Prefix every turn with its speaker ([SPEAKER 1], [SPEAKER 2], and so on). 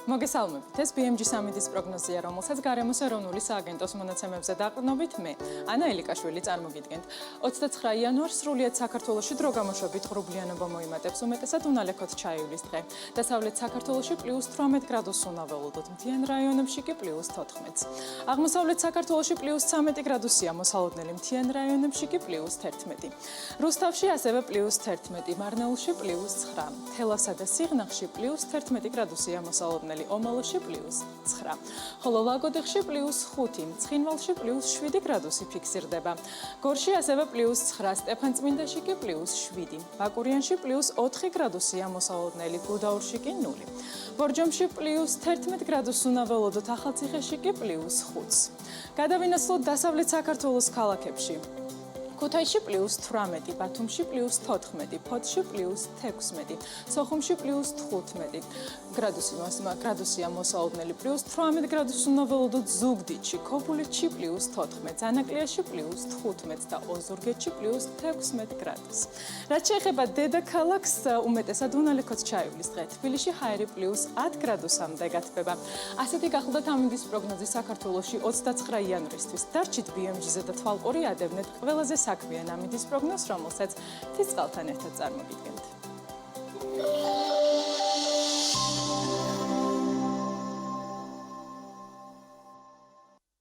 [SPEAKER 1] მოგესალმებით. ეს BMG სამიდის პროგნოზია, რომელსაც გარემოს ეროვნული სააგენტოს მონაცემებზე დაყრდნობით მე, ანა ელიკაშვილი წარმოგიდგენთ. 29 იანვარს სრულიად საქართველოში დრო გამოშვებით ღრუბლიანობა მოიმატებს, უმეტესად უნალექოთ ჩაივლის დღე. დასავლეთ საქართველოში +18 გრადუსს უნდა ველოდოთ, მთიან რაიონებში კი +14. აღმოსავლეთ საქართველოში +13 გრადუსია, მოსალოდნელი მთიან რაიონებში კი +11. რუსთავში ასევე +11, მარნეულში +9, თელავსა და სიღნაღში +11 გრადუსია, მოსალოდნელი ომალოში +9, ხოლო ლაგოდეხში +5, ცხინვალში +7 გრადუსი ფიქსირდება. გორში ასევე +9, სტეფანწმინდაში კი +7, ბაკურიანში +4 გრადუსია, მოსალოდნელი გუდაურში კი 0. ბორჯომში +11 გრადუსს უნდა ველოდოთ, ახალციხეში კი +5. გადავინაცვლოთ დასავლეთ საქართველოს ქალაქებში. ქუთაისში +18, ბათუმში +14, ფოთში +16, სოხუმში +15 გრადუსია, მოსალოდნელი +18 გრადუსს უნდა ველოდოთ ზუგდიდში, ქობულეთში +14, ძანაკლიაში +15 და ოზურგეთში +16 გრადუსს. რაც შეეხება დედაქალაქს, უმეტესად უნალექოთ ჩაივლის დღე. თბილისში ჰაერი +10 გრადუსამდე გათბება. ასეთი გახლდათ ამინდის პროგნოზი საქართველოში 29 იანვრისთვის. დარჩით BMG-ზე და თვალყური ადევნეთ ყველაზე საქმიან ამინდის პროგნოზს, რომელსაც თის წყალთან ერთად წარმოგიდგენთ.